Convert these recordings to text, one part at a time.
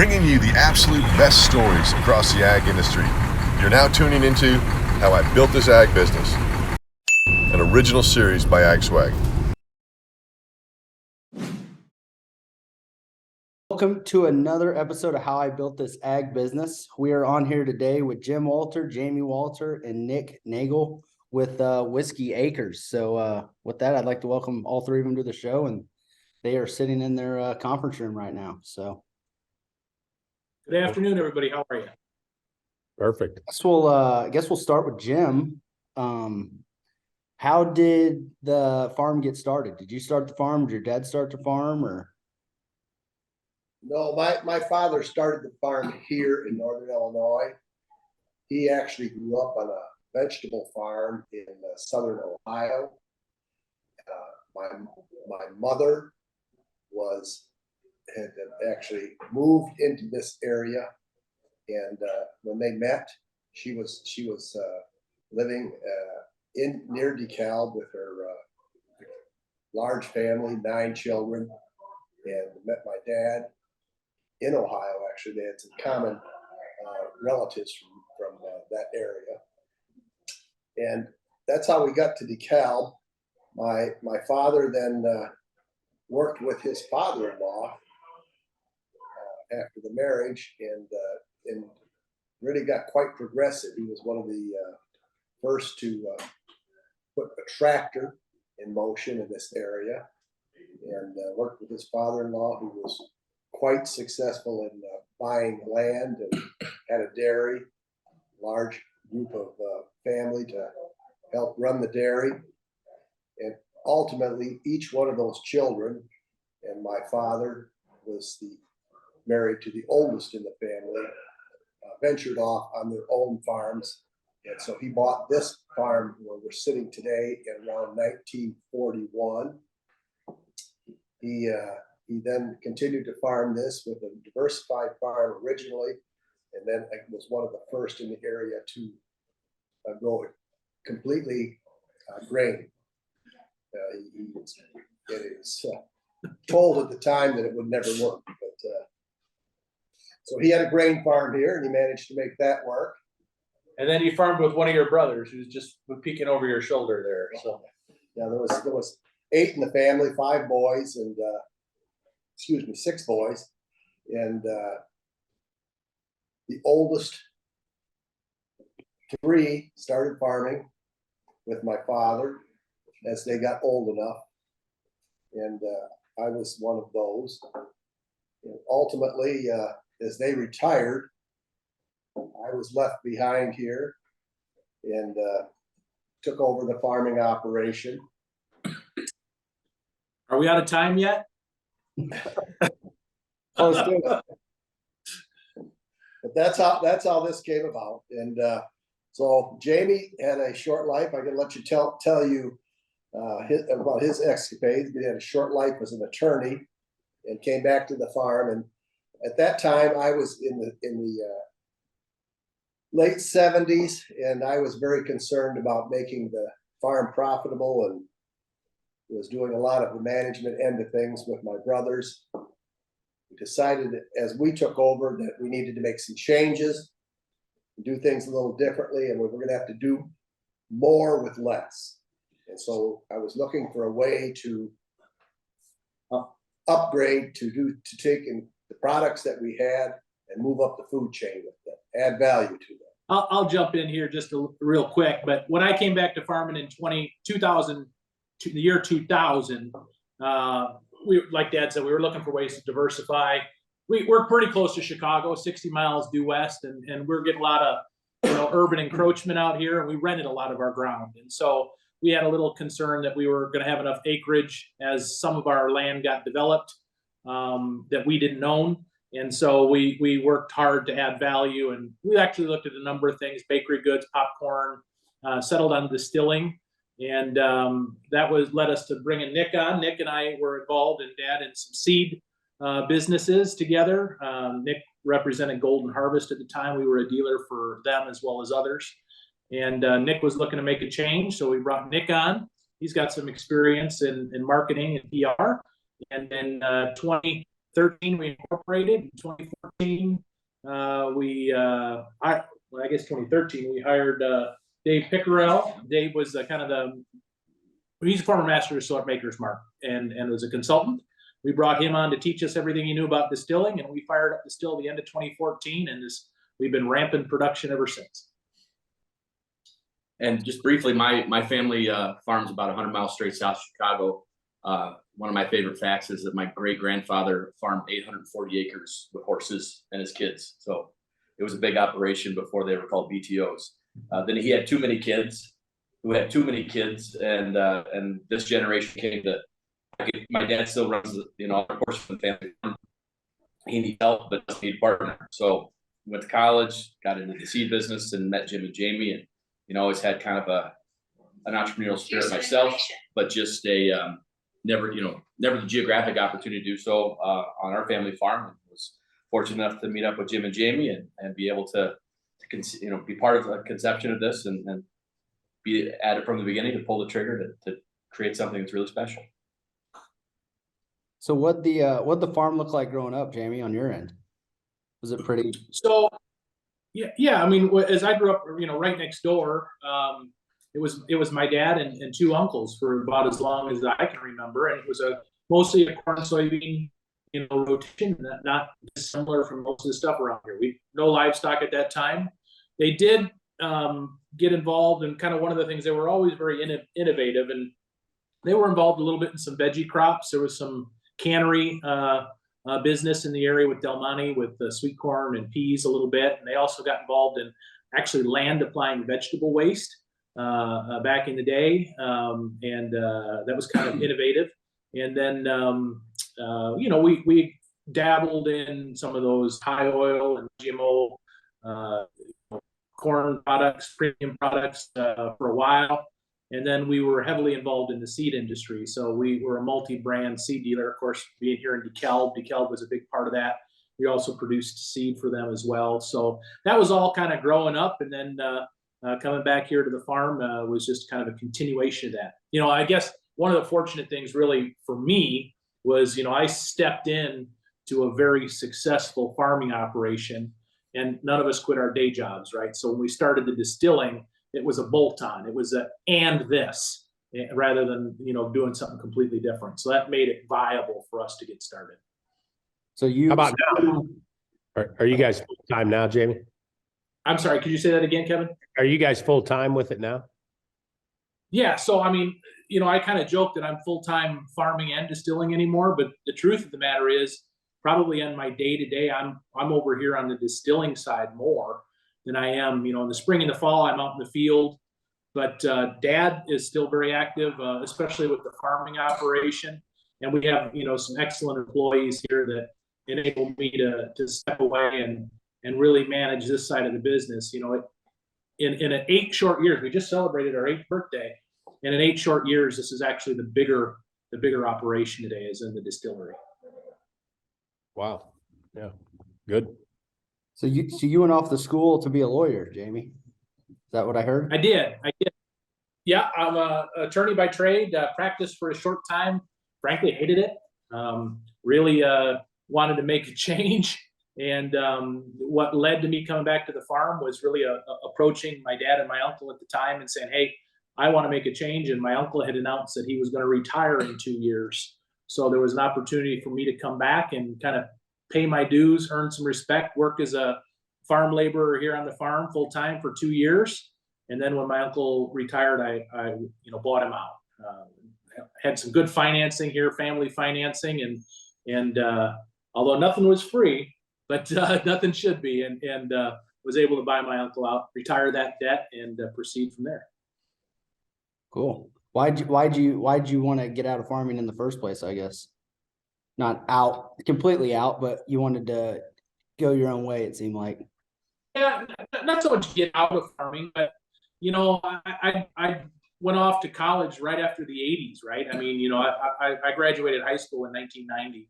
bringing you the absolute best stories across the ag industry. You're now tuning into How I Built This Ag Business, an original series by AgSwag. Welcome to another episode of How I Built This Ag Business. We are on here today with Jim Walter, Jamie Walter, and Nick Nagele with Whiskey Acres. So with that, I'd like to welcome all three of them to the show, and they are sitting in their conference room right now. So good afternoon, everybody. How are you? Perfect. I guess we'll start with Jim. How did the farm get started? Did you start the farm? Did your dad start the farm, or? No, my father started the farm here in Northern Illinois. He actually grew up on a vegetable farm in Southern Ohio. My mother had actually moved into this area, and when they met, she was living in near DeKalb with her large family, 9 children, and met my dad in Ohio. Actually, they had some common relatives from that area, and that's how we got to DeKalb. My father then worked with his father-in-law after the marriage, and really got quite progressive. He was one of the first to put a tractor in motion in this area, and worked with his father-in-law, who was quite successful in buying land and had a dairy, large group of family to help run the dairy. And ultimately, each one of those children, and my father was married to the oldest in the family, ventured off on their own farms. And so he bought this farm where we're sitting today in around 1941. He then continued to farm this with a diversified farm originally, and then was one of the first in the area to grow it completely grain. It is told at the time that it would never work, but so he had a grain farm here, and he managed to make that work. And then you farmed with one of your brothers, who's just peeking over your shoulder there. So yeah, there was 8 in the family, 5 boys, and 6 boys, and the oldest 3 started farming with my father as they got old enough, and I was one of those. And ultimately, as they retired, I was left behind here and took over the farming operation. are we out of time yet? Close to it. But that's how this came about. And so Jamie had a short life. I can let you tell you about his escapades. He had a short life as an attorney and came back to the farm. And at that time, I was in the late 70s, and I was very concerned about making the farm profitable, and was doing a lot of the management end of things with my brothers. We decided that as we took over that we needed to make some changes, do things a little differently, and we were going to have to do more with less. And so I was looking for a way to upgrade, to take in the products that we had and move up the food chain with them, add value to them. I'll jump in here just real quick. But when I came back to farming in 2000, the year 2000, we, like Dad said, we were looking for ways to diversify. We're pretty close to Chicago, 60 miles due west, and we're getting a lot of urban encroachment out here, and we rented a lot of our ground. And so we had a little concern that we were going to have enough acreage as some of our land got developed that we didn't own. And so we worked hard to add value, and we actually looked at a number of things: bakery goods, popcorn, settled on distilling. And that led us to bringing Nick on. Nick and I were involved, and Dad, in some seed businesses together. Nick represented Golden Harvest at the time. We were a dealer for them as well as others. And Nick was looking to make a change, so we brought Nick on. He's got some experience in marketing and PR. And in 2013 we incorporated. In 2014, I guess 2013 we hired Dave Pickerell. Dave was kind of he's a former master distiller at Maker's Mark and was a consultant. We brought him on to teach us everything he knew about distilling, and we fired up the still the end of 2014, and we've been ramping production ever since. And just briefly, my family farms about 100 miles straight south of Chicago. One of my favorite facts is that my great grandfather farmed 840 acres with horses and his kids. So it was a big operation before they were called BTOs. Then he had too many kids who had too many kids, and this generation came to. My dad still runs the portion of the family farm. He needs help, but doesn't need a partner. So went to college, got into the seed business, and met Jim and Jamie, and always had kind of an entrepreneurial spirit myself, but just never the geographic opportunity to do so on our family farm. And was fortunate enough to meet up with Jim and Jamie and be able to be part of the conception of this and be at it from the beginning, to pull the trigger to create something that's really special. So what the farm looked like growing up, Jamie, on your end? Was it pretty? So yeah. I mean, as I grew up, right next door, it was my dad and two uncles for about as long as I can remember, and it was mostly a corn soybean rotation, not dissimilar from most of the stuff around here. No livestock at that time. They did get involved in kind of one of the things. They were always very innovative, and they were involved a little bit in some veggie crops. There was some cannery business in the area with Del Monte, with sweet corn and peas a little bit, and they also got involved in actually land applying vegetable waste back in the day, and that was kind of innovative. And then we dabbled in some of those high oil and GMO corn products, premium products for a while. And then we were heavily involved in the seed industry. So we were a multi-brand seed dealer. Of course, being here in DeKalb was a big part of that. We also produced seed for them as well. So that was all kind of growing up. And then coming back here to the farm was just kind of a continuation of that. I guess one of the fortunate things really for me was, I stepped in to a very successful farming operation, and none of us quit our day jobs, right? So when we started the distilling, it was a bolt-on. It was this rather than doing something completely different. So that made it viable for us to get started. So How about now? Are you guys full time now, Jamie? I'm sorry, could you say that again, Kevin? Are you guys full time with it now? Yeah. So I mean, I kind of joke that I'm full-time farming and distilling anymore, but the truth of the matter is, probably on my day-to-day, I'm over here on the distilling side more than I am, in the spring and the fall, I'm out in the field. But Dad is still very active, especially with the farming operation. And we have, some excellent employees here that enable me to step away and really manage this side of the business. In 8 short years, we just celebrated our 8th birthday. And in 8 short years, this is actually the bigger operation today, is in the distillery. Wow. Yeah. Good. So you went off to school to be a lawyer, Jamie? Is that what I heard? I did. Yeah, I'm an attorney by trade, practiced for a short time, frankly hated it, really wanted to make a change. And what led to me coming back to the farm was really approaching my dad and my uncle at the time and saying, hey, I want to make a change. And my uncle had announced that he was going to retire in 2 years. So there was an opportunity for me to come back and kind of pay my dues, earn some respect, work as a farm laborer here on the farm full time for 2 years. And then when my uncle retired, I bought him out. Had some good financing here, family financing, and although nothing was free, but nothing should be, and was able to buy my uncle out, retire that debt, and proceed from there. Cool. Why'd you want to get out of farming in the first place? I guess not completely out, but you wanted to go your own way. It seemed like. Yeah, not so much get out of farming, but I went off to college right after the 80s, right? I mean, I graduated high school in 1990,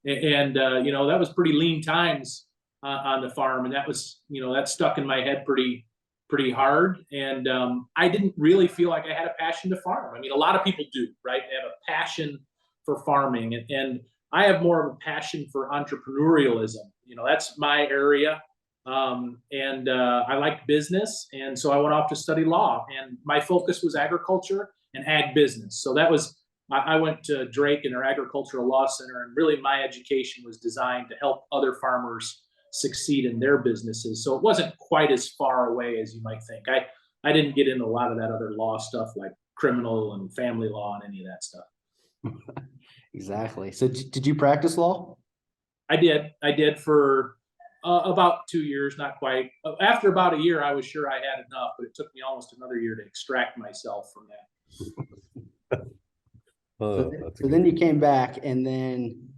and that was pretty lean times on the farm, and that was that stuck in my head pretty hard, and I didn't really feel like I had a passion to farm. I mean, a lot of people do, right? They have a passion for farming, and I have more of a passion for entrepreneurialism. You know, that's my area. And I liked business. And so I went off to study law, and my focus was agriculture and ag business. So that was, I went to Drake in their agricultural law center, and really my education was designed to help other farmers succeed in their businesses. So it wasn't quite as far away as you might think. I didn't get into a lot of that other law stuff like criminal and family law and any of that stuff. Exactly. So did you practice law? I did for about 2 years, not quite. After about a year, I was sure I had enough, but it took me almost another year to extract myself from that. So then you came back, and then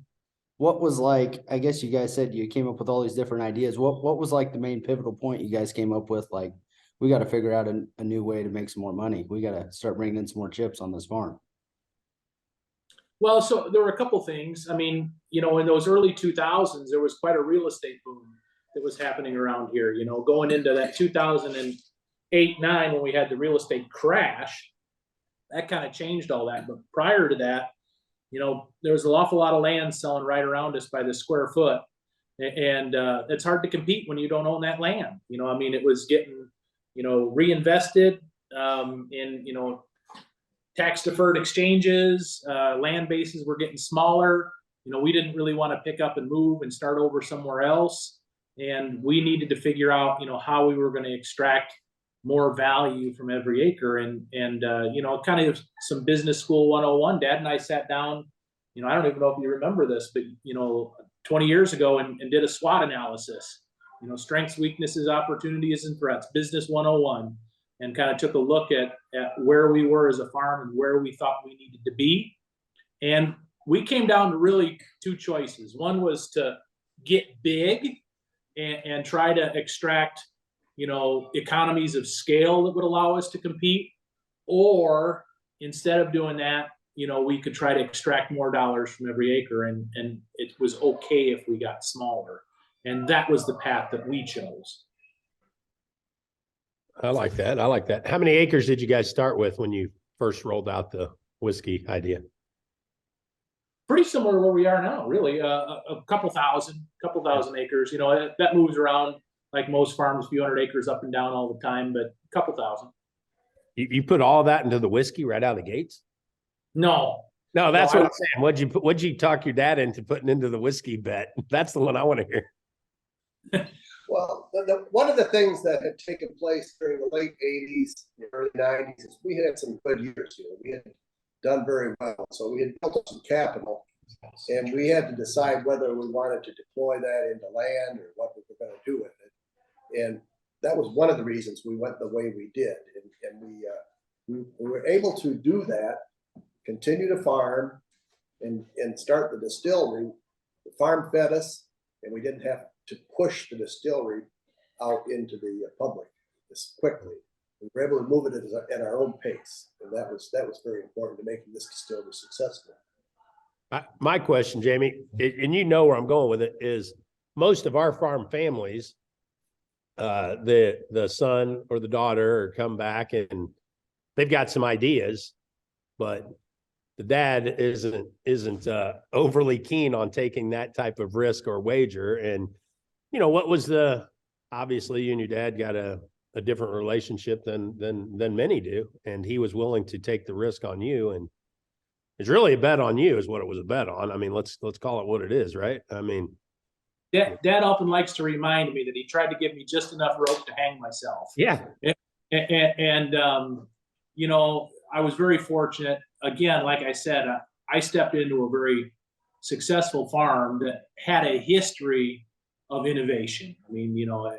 what was like, I guess you guys said you came up with all these different ideas. What was like the main pivotal point you guys came up with? Like, we got to figure out a new way to make some more money. We got to start bringing in some more chips on this farm. Well, so there were a couple things. I mean, you know, in those early 2000s, there was quite a real estate boom that was happening around here. You know, going into that 2008, 9, when we had the real estate crash, that kind of changed all that. But prior to that, you know, there was an awful lot of land selling right around us by the square foot. And it's hard to compete when you don't own that land. You know, I mean, it was getting, you know, reinvested in, you know, tax deferred exchanges, land bases were getting smaller. You know, we didn't really want to pick up and move and start over somewhere else. And we needed to figure out, you know, how we were going to extract more value from every acre. And you know, kind of some business school 101. Dad and I sat down, you know, I don't even know if you remember this, but, you know, 20 years ago and did a SWOT analysis, you know, strengths, weaknesses, opportunities, and threats, business 101, and kind of took a look at where we were as a farm and where we thought we needed to be. And we came down to really two choices. One was to get big and try to extract, you know, economies of scale that would allow us to compete. Or instead of doing that, you know, we could try to extract more dollars from every acre, and it was okay if we got smaller. And that was the path that we chose. I like that. I like that. How many acres did you guys start with when you first rolled out the whiskey idea? Pretty similar to where we are now, really. A couple thousand acres. You know, that moves around like most farms, a few hundred acres up and down all the time, but a couple thousand. You put all that into the whiskey right out of the gates? No, that's what I'm saying. What'd you talk your dad into putting into the whiskey bet? That's the one I want to hear. Well, one of the things that had taken place during the late 80s, early 90s is we had some good years here. We had done very well. So we had built up some capital, and we had to decide whether we wanted to deploy that into land or what we were going to do with it. And that was one of the reasons we went the way we did. And we were able to do that, continue to farm, and start the distillery. The farm fed us, and we didn't have to push the distillery out into the public as quickly. We were able to move it at our own pace, and that was very important to making this distillery successful. My question, Jamie, and you know where I'm going with it, is most of our farm families, the son or the daughter come back and they've got some ideas, but the dad isn't overly keen on taking that type of risk or wager. And you know, what was obviously you and your dad got a different relationship than many do, and he was willing to take the risk on you, and it's really a bet on you is what it was a bet on. I mean, let's call it what it is, right? I mean, Dad often likes to remind me that he tried to give me just enough rope to hang myself. Yeah. And you know, I was very fortunate. Again, like I said, I stepped into a very successful farm that had a history of innovation. I mean, you know,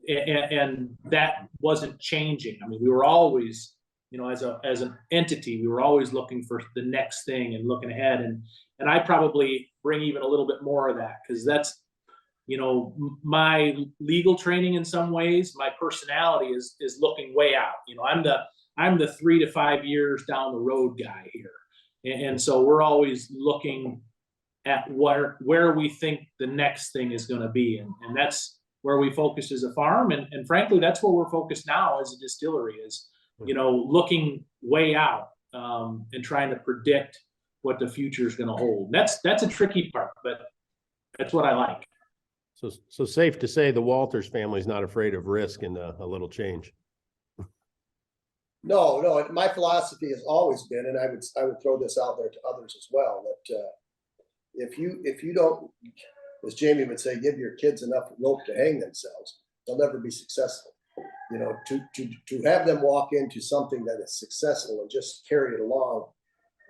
and that wasn't changing. I mean, we were always, you know, as an entity, we were always looking for the next thing and looking ahead. And I probably bring even a little bit more of that, because that's, you know, my legal training in some ways. My personality is looking way out. You know, I'm the 3 to 5 years down the road guy here. And so we're always looking at where we think the next thing is going to be. And that's where we focus as a farm. And frankly, that's where we're focused now as a distillery is, you know, looking way out and trying to predict what the future is going to hold. That's a tricky part, but that's what I like. So safe to say the Walters family's not afraid of risk and a little change. No, my philosophy has always been, and I would throw this out there to others as well, that if you don't, as Jamie would say, give your kids enough rope to hang themselves, they'll never be successful. You know, to have them walk into something that is successful and just carry it along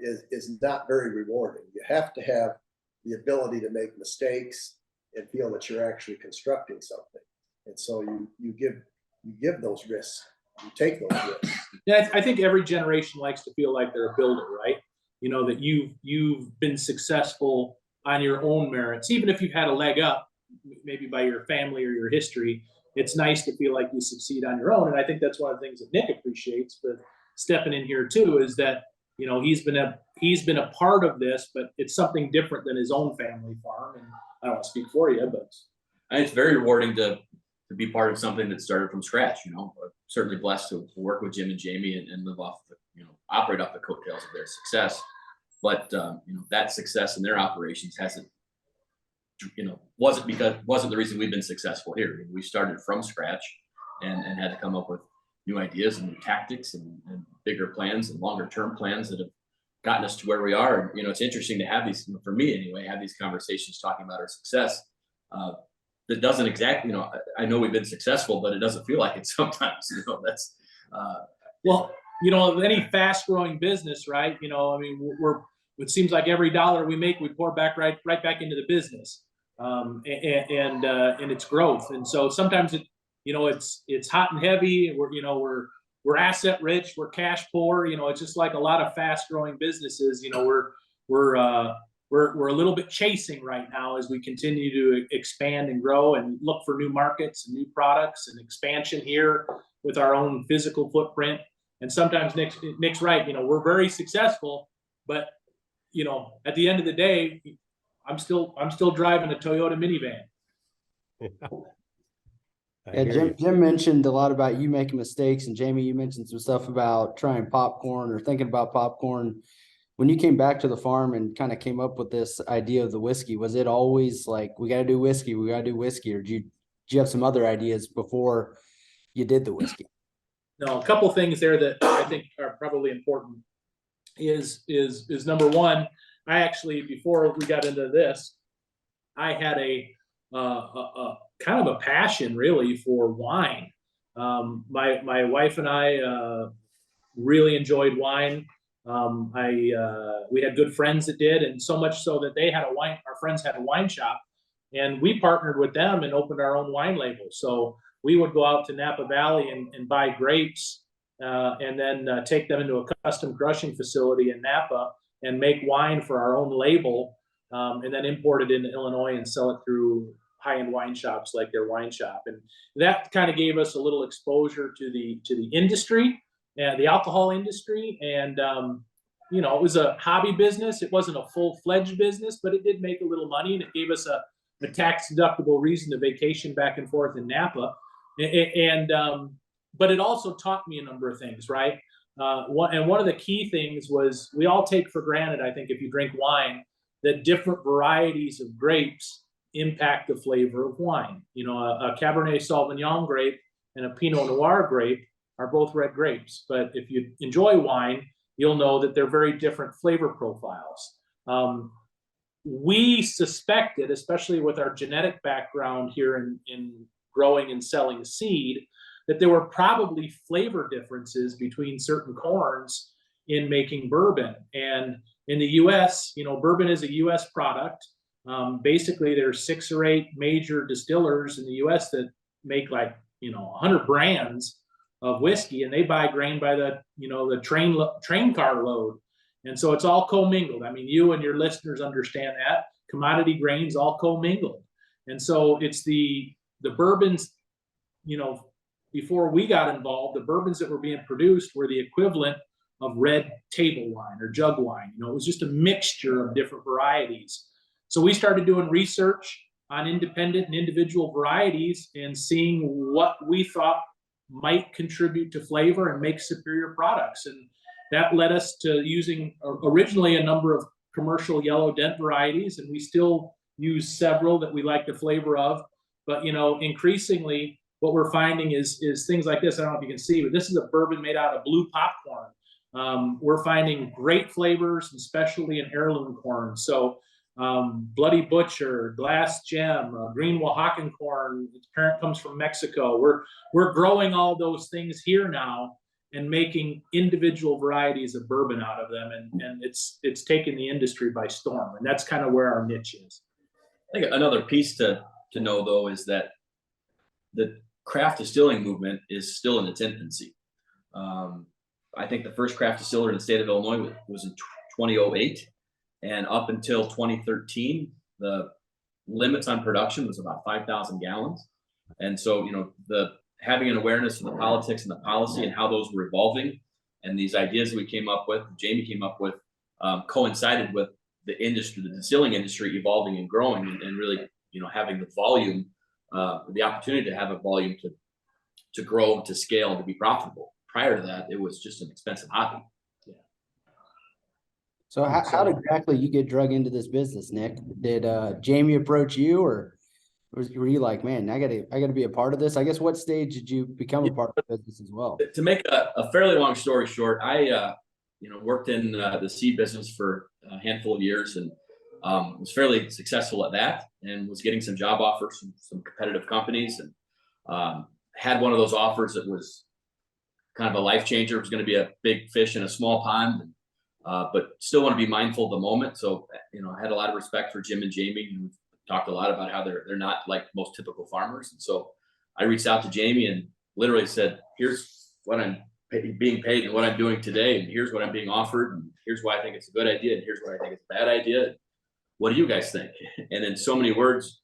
is not very rewarding. You have to have the ability to make mistakes and feel that you're actually constructing something. And so you give those risks. You take those risks. Yeah, I think every generation likes to feel like they're a builder, right? You know, that you've been successful on your own merits, even if you've had a leg up, maybe by your family or your history. It's nice to feel like you succeed on your own, and I think that's one of the things that Nick appreciates. But stepping in here too is that, you know, he's been a part of this, but it's something different than his own family farm. And I don't want to speak for you, but And it's very rewarding to be part of something that started from scratch. You know, certainly blessed to work with Jim and Jamie and live off the, you know, operate off the coattails of their success. But you know, that success in their operations hasn't, you know, wasn't the reason we've been successful here. We started from scratch and had to come up with new ideas and new tactics and bigger plans and longer term plans that have gotten us to where we are. And, you know, it's interesting to have these, for me anyway, have these conversations talking about our success. That doesn't exactly, you know, I know we've been successful, but it doesn't feel like it sometimes. You know, that's well, you know, any fast growing business, right? You know, I mean, it seems like every dollar we make, we pour back right back into the business, and its growth. And so sometimes it's hot and heavy. We're asset rich, we're cash poor. You know, it's just like a lot of fast growing businesses. You know, we're a little bit chasing right now as we continue to expand and grow and look for new markets and new products and expansion here with our own physical footprint. And sometimes Nick's right. You know, we're very successful, but you know, at the end of the day, I'm still driving a Toyota minivan. Yeah, Jim mentioned a lot about you making mistakes, and Jamie, you mentioned some stuff about trying popcorn or thinking about popcorn. When you came back to the farm and kind of came up with this idea of the whiskey, was it always like, we got to do whiskey, or did you have some other ideas before you did the whiskey? No, a couple things there that I think are probably important is number one, I actually, before we got into this, I had a kind of a passion really for wine. My wife and I really enjoyed wine. We had good friends that did, and so much so that our friends had a wine shop, and we partnered with them and opened our own wine label. So we would go out to Napa Valley and buy grapes, and then take them into a custom crushing facility in Napa and make wine for our own label, and then import it into Illinois and sell it through high-end wine shops like their wine shop. And that kind of gave us a little exposure to the industry, the alcohol industry. And, you know, it was a hobby business. It wasn't a full-fledged business, but it did make a little money, and it gave us a tax-deductible reason to vacation back and forth in Napa. But it also taught me a number of things, right? One of the key things was, we all take for granted, I think, if you drink wine, that different varieties of grapes impact the flavor of wine. You know, a Cabernet Sauvignon grape and a Pinot Noir grape are both red grapes. But if you enjoy wine, you'll know that they're very different flavor profiles. We suspected, especially with our genetic background here in growing and selling seed, that there were probably flavor differences between certain corns in making bourbon. And in the US, you know, bourbon is a US product. Basically, there's 6 or 8 major distillers in the US that make 100 brands of whiskey, and they buy grain by the train car load. And so it's all commingled. I mean, you and your listeners understand that. Commodity grains all commingled. And so it's the bourbons, you know, before we got involved, the bourbons that were being produced were the equivalent of red table wine or jug wine. You know, it was just a mixture of different varieties. So we started doing research on independent and individual varieties and seeing what we thought might contribute to flavor and make superior products. And that led us to using originally a number of commercial yellow dent varieties, and we still use several that we like the flavor of. But, you know, increasingly what we're finding is things like this. I don't know if you can see, but this is a bourbon made out of blue popcorn. We're finding great flavors, especially in heirloom corn. So Bloody Butcher, Glass Gem, Green Oaxacan corn, its parent comes from Mexico. We're growing all those things here now and making individual varieties of bourbon out of them. And it's taken the industry by storm. And that's kind of where our niche is. I think another piece to know, though, is that the craft distilling movement is still in its infancy. I think the first craft distiller in the state of Illinois was in 2008. And up until 2013, the limits on production was about 5,000 gallons. And so, you know, having an awareness of the politics and the policy and how those were evolving, and these ideas that we came up with, Jamie came up with, coincided with the industry, the distilling industry evolving and growing, and really, you know, having the volume, the opportunity to have a volume to grow, to scale, to be profitable. Prior to that, it was just an expensive hobby. So how exactly you get drug into this business, Nick? Did Jamie approach you, or were you like, man, I gotta be a part of this? I guess what stage did you become a part of the business as well? To make a fairly long story short, I worked in the seed business for a handful of years, and was fairly successful at that, and was getting some job offers from some competitive companies, and had one of those offers that was kind of a life changer. It was going to be a big fish in a small pond. But still want to be mindful of the moment. So, you know, I had a lot of respect for Jim and Jamie, and we've talked a lot about how they're not like most typical farmers. And so I reached out to Jamie and literally said, here's what I'm being paid and what I'm doing today. And here's what I'm being offered. And here's why I think it's a good idea. And here's why I think it's a bad idea. What do you guys think? And in so many words,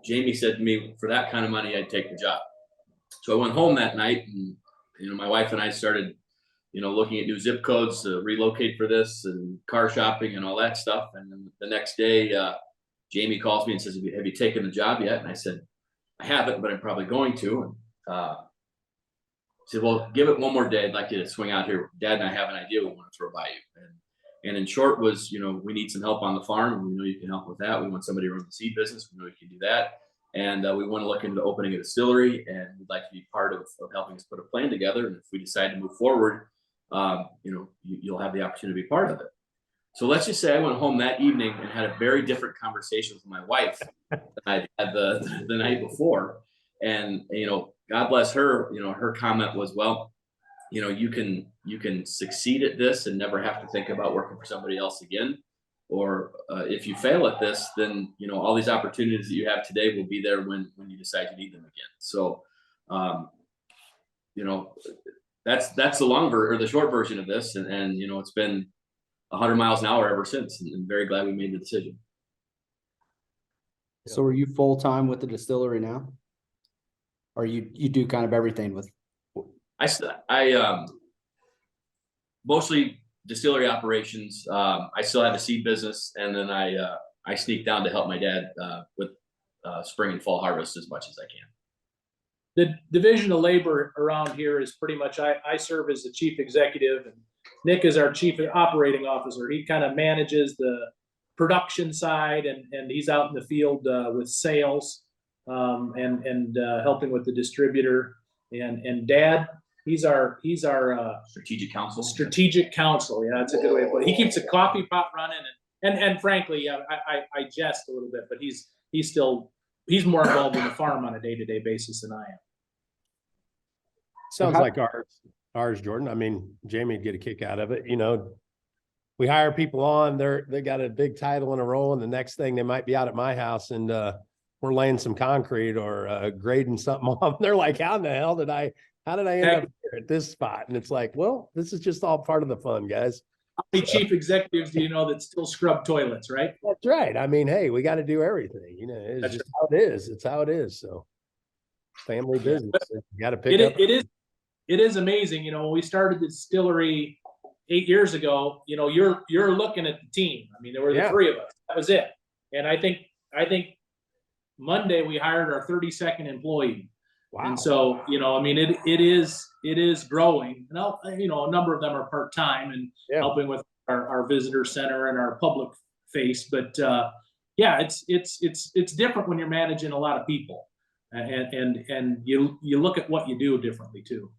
Jamie said to me, for that kind of money, I'd take the job. So I went home that night, and, you know, my wife and I started, you know, looking at new zip codes to relocate for this, and car shopping and all that stuff. And then the next day, Jamie calls me and says, have you taken the job yet? And I said, I haven't, but I'm probably going to. And he said, well, give it one more day. I'd like you to swing out here. Dad and I have an idea we want to throw by you. And in short was, you know, we need some help on the farm. We know you can help with that. We want somebody to run the seed business. We know you can do that. And we want to look into opening a distillery, and we'd like to be part of helping us put a plan together. And if we decide to move forward, you know, you'll have the opportunity to be part of it. So let's just say I went home that evening and had a very different conversation with my wife than I had the night before. And, you know, God bless her, you know, her comment was, well, you know, you can succeed at this and never have to think about working for somebody else again. Or if you fail at this, then, you know, all these opportunities that you have today will be there when you decide you need them again. So, you know, that's the short version of this. And, you know, it's been 100 miles an hour ever since, and I'm very glad we made the decision. So are you full-time with the distillery now? Or you do kind of everything with? I mostly distillery operations. I still have a seed business, and then I sneak down to help my dad with spring and fall harvest as much as I can. The division of labor around here is pretty much, I serve as the chief executive, and Nick is our chief operating officer. He kind of manages the production side, and he's out in the field with sales and helping with the distributor. And Dad, he's our Strategic counsel. Strategic counsel. Yeah, that's a good way to put it. He keeps a coffee pot running, and frankly, I jest a little bit, but he's more involved in the farm on a day-to-day basis than I am. Sounds like ours, Jordan. I mean, Jamie'd get a kick out of it. You know, we hire people on, they got a big title and a role, and the next thing they might be out at my house, and we're laying some concrete or grading something off. They're like, how in the hell did I end up here at this spot? And it's like, well, this is just all part of the fun, guys. How many chief executives do you know that still scrub toilets, right? That's right. I mean, hey, we got to do everything. You know, it's just how it is. It's how it is. So family business. You got to pick up. It is amazing. You know, when we started the distillery 8 years ago, you know, you're looking at the team. I mean, there were the three of us. That was it. And I think Monday we hired our 32nd employee. Wow. And so, you know, I mean, it is growing. And, you know, a number of them are part-time and helping with our visitor center and our public face, but yeah, it's different when you're managing a lot of people, and you look at what you do differently too.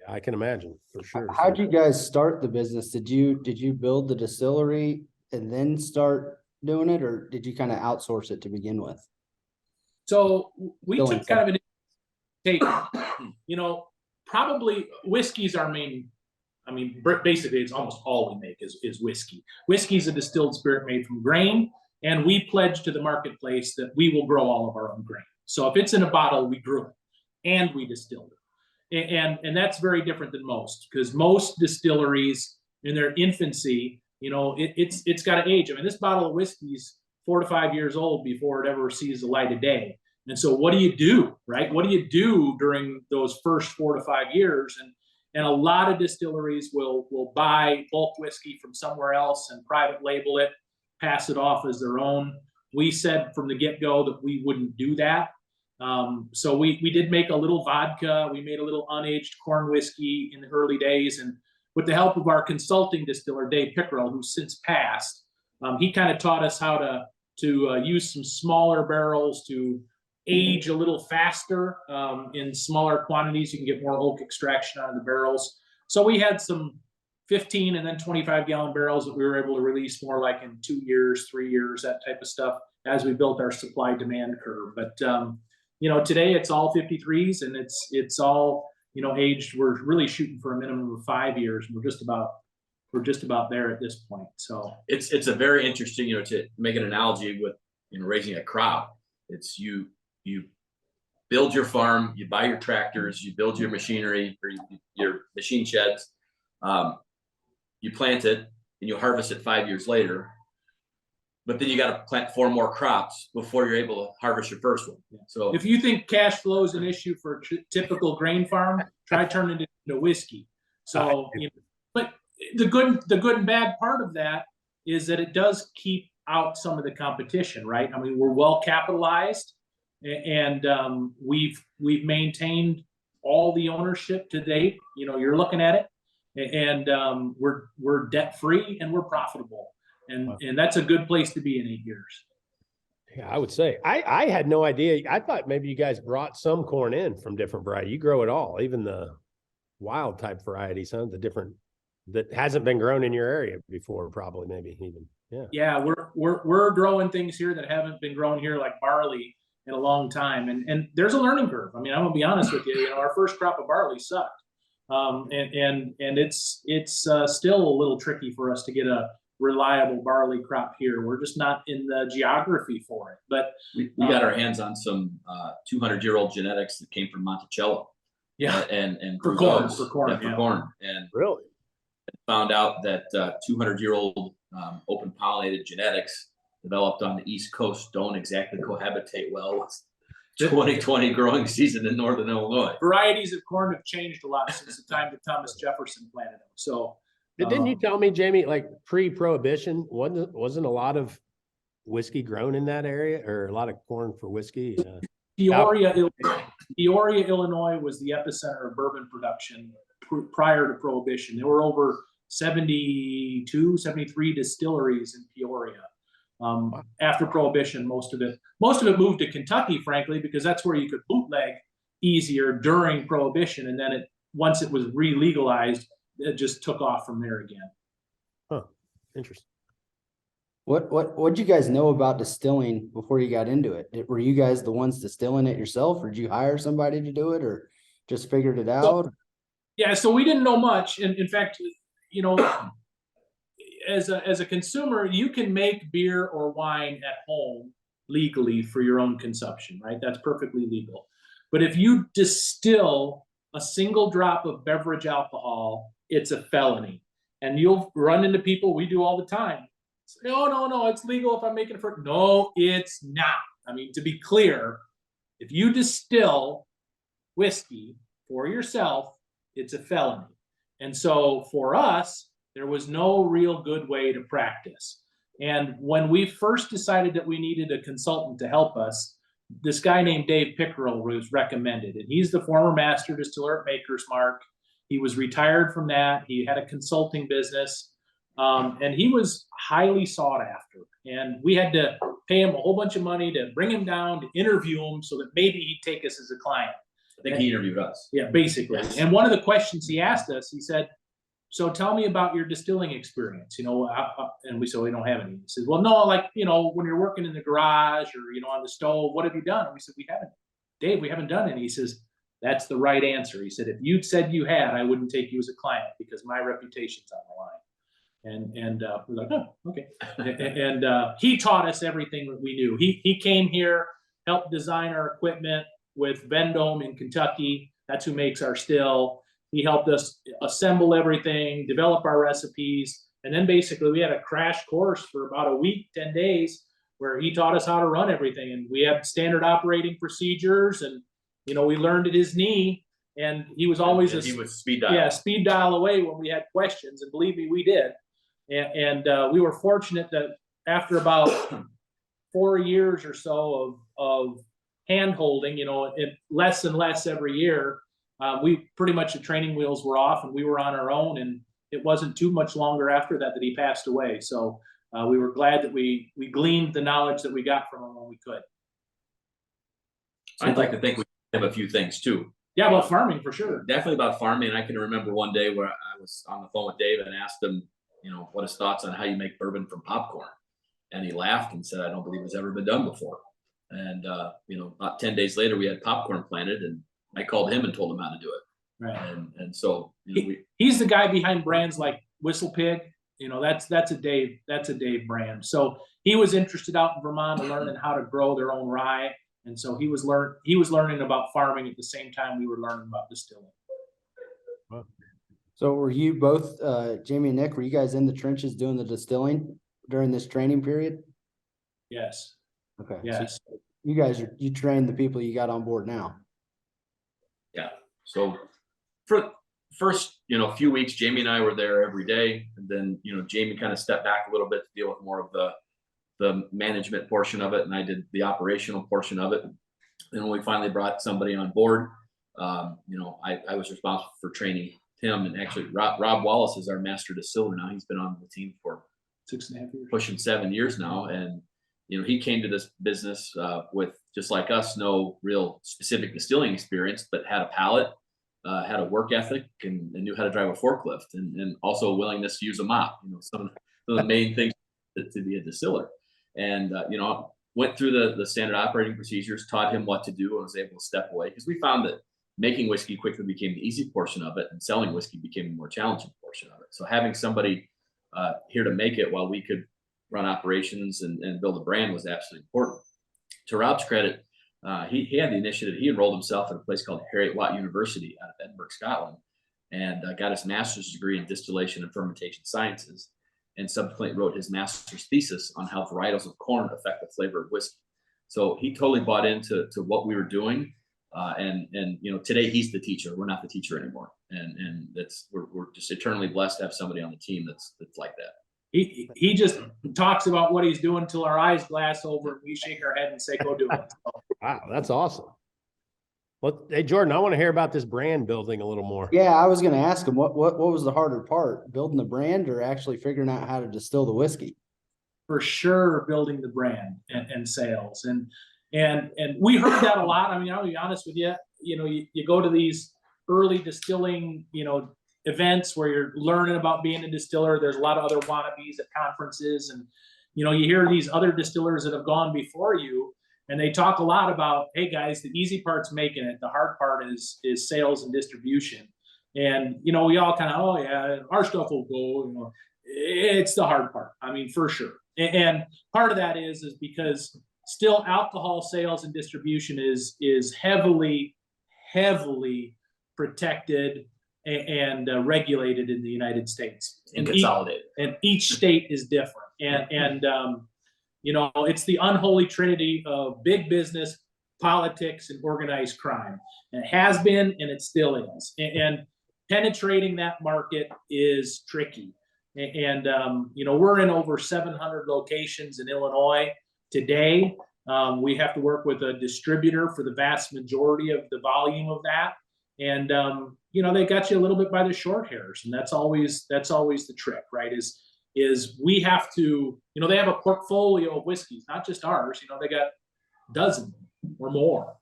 I can imagine for sure. How'd you guys start the business? Did you build the distillery and then start doing it, or did you kind of outsource it to begin with? So we Still took kind of an take, probably whiskey's our main. I mean, basically, it's almost all we make is whiskey. Whiskey is a distilled spirit made from grain, and we pledge to the marketplace that we will grow all of our own grain. So if it's in a bottle, we grew it and we distilled it, and that's very different than most, because most distilleries in their infancy, it's got to age. I mean, this bottle of whiskey is 4 to 5 years old before it ever sees the light of day. And so, what do you do, right? What do you do during those first 4 to 5 years? And a lot of distilleries will buy bulk whiskey from somewhere else and private label it, pass it off as their own. We said from the get-go that we wouldn't do that. So we did make a little vodka. We made a little unaged corn whiskey in the early days. And with the help of our consulting distiller, Dave Pickerel, who's since passed, he kind of taught us how to use some smaller barrels to age a little faster in smaller quantities. You can get more oak extraction out of the barrels. So we had some 15 and then 25 gallon barrels that we were able to release more like in 2 years, 3 years, that type of stuff, as we built our supply demand curve. But today it's all 53s, and it's all aged. We're really shooting for a minimum of 5 years. And we're just about there at this point. So it's a very interesting, to make an analogy with raising a crop. It's you build your farm, you buy your tractors, you build your machinery or your machine sheds, you plant it, and you harvest it 5 years later. But then you got to plant 4 more crops before you're able to harvest your first one. So if you think cash flow is an issue for a typical grain farm, try turning it into whiskey. So, but the good and bad part of that is that it does keep out some of the competition, right? I mean, we're well capitalized, and we've maintained all the ownership to date. You're looking at it, and we're debt free and we're profitable, and that's a good place to be in 8 years. Yeah, I would say I had no idea. I thought maybe you guys brought some corn in from different variety. You grow it all, even the wild type varieties, huh? The different that hasn't been grown in your area before, probably, maybe even. Yeah, we're growing things here that haven't been grown here, like barley, in a long time, and there's a learning curve. I mean, I'm gonna be honest with you. Our first crop of barley sucked, and it's still a little tricky for us to get a reliable barley crop here. We're just not in the geography for it. But we got our hands on some 200-year-old genetics that came from Monticello. Yeah, and for corn, and really found out that 200-year-old open pollinated genetics developed on the East Coast don't exactly cohabitate well with 2020 growing season in Northern Illinois. Varieties of corn have changed a lot since the time that Thomas Jefferson planted them. So didn't you tell me, Jamie, like pre-prohibition, wasn't a lot of whiskey grown in that area, or a lot of corn for whiskey? Peoria, Illinois was the epicenter of bourbon production prior to Prohibition. There were over 72, 73 distilleries in Peoria. After Prohibition, most of it moved to Kentucky, frankly, because that's where you could bootleg easier during Prohibition. And then once it was re-legalized, it just took off from there again. Huh. Interesting. What'd you guys know about distilling before you got into it? Were you guys the ones distilling it yourself, or did you hire somebody to do it, or just figured it out? So we didn't know much. And in fact, as a consumer, you can make beer or wine at home legally for your own consumption, right? That's perfectly legal. But if you distill a single drop of beverage alcohol, it's a felony. And you'll run into people, we do all the time, say, oh, no, it's legal if I'm making it for. No, it's not. I mean, to be clear, if you distill whiskey for yourself, it's a felony. And so for us, there was no real good way to practice. And when we first decided that we needed a consultant to help us, this guy named Dave Pickerel was recommended. And he's the former master distiller at Maker's Mark. He was retired from that. He had a consulting business. And he was highly sought after. And we had to pay him a whole bunch of money to bring him down, to interview him so that maybe he'd take us as a client. I think he interviewed us. Yeah, basically. Yes. And one of the questions he asked us, he said, so tell me about your distilling experience, and we said, we don't have any. He says, well, no, like, when you're working in the garage or, on the stove, what have you done? And we said, Dave, we haven't done any. He says, that's the right answer. He said, if you'd said you had, I wouldn't take you as a client because my reputation's on the line. And we're like, oh, okay. And he taught us everything that we knew. He came here, helped design our equipment with Vendome in Kentucky. That's who makes our still. He helped us assemble everything, develop our recipes. And then basically we had a crash course for about a week, 10 days, where he taught us how to run everything. And we had standard operating procedures, and, we learned at his knee. And he was always he was speed dial. Yeah, speed dial away when we had questions. And believe me, we did. And we were fortunate that after about 4 years or so of hand holding, less and less every year, we pretty much the training wheels were off and we were on our own. And it wasn't too much longer after that he passed away. So we were glad that we gleaned the knowledge that we got from him when we could. I'd like to think we have a few things too. Yeah, about farming for sure. Definitely about farming. I can remember one day where I was on the phone with Dave and asked him, what his thoughts on how you make bourbon from popcorn. And he laughed and said, I don't believe it's ever been done before. And, about 10 days later, we had popcorn planted, and I called him and told him how to do it. Right. And so he's the guy behind brands like Whistle Pig. That's a Dave brand. So he was interested out in Vermont in learning how to grow their own rye. And so he was learning about farming at the same time we were learning about distilling. So were you both, Jamie and Nick, were you guys in the trenches doing the distilling during this training period? Yes. Okay. Yes. So you trained the people you got on board now. Yeah. So for first, few weeks, Jamie and I were there every day. And then, Jamie kind of stepped back a little bit to deal with more of the management portion of it. And I did the operational portion of it. And when we finally brought somebody on board, I was responsible for training him. And actually Rob Wallace is our master distiller now. He's been on the team for 6.5 years, pushing 7 years now. And, he came to this business with, just like us, no real specific distilling experience, but had a palate, had a work ethic, and knew how to drive a forklift, and also a willingness to use a mop. Some of the main things to be a distiller. And, went through the standard operating procedures, taught him what to do, and was able to step away, because we found that making whiskey quickly became the easy portion of it, and selling whiskey became the more challenging portion of it. So having somebody here to make it while we could run operations and build a brand was absolutely important. To Rob's credit, he had the initiative. He enrolled himself at a place called Harriet Watt University out of Edinburgh, Scotland, and got his master's degree in distillation and fermentation sciences, and subsequently wrote his master's thesis on how varietals of corn affect the flavor of whiskey. So he totally bought into what we were doing. And today he's the teacher. We're not the teacher anymore. And we're just eternally blessed to have somebody on the team that's like that. He just talks about what he's doing till our eyes glass over and we shake our head and say, go do it. Wow, that's awesome. Well, hey, Jordan, I want to hear about this brand building a little more. Yeah, I was going to ask him what was the harder part, building the brand or actually figuring out how to distill the whiskey? For sure, building the brand and sales. And we heard that a lot. I mean, I'll be honest with you, you go to these early distilling, events where you're learning about being a distiller. There's a lot of other wannabes at conferences, and you hear these other distillers that have gone before you, and they talk a lot about, hey guys, the easy part's making it, the hard part is sales and distribution. And we all kind of, oh yeah, our stuff will go. It's the hard part. I mean, for sure. And part of that is because still alcohol sales and distribution is heavily protected and regulated in the United States, and consolidated. And each state is different. And it's the unholy trinity of big business, politics, and organized crime. And it has been, and it still is. And penetrating that market is tricky. And we're in over 700 locations in Illinois today. We have to work with a distributor for the vast majority of the volume of that. And they got you a little bit by the short hairs, and that's always the trick, right? Is is we have to, they have a portfolio of whiskeys, not just ours, they got a dozen or more.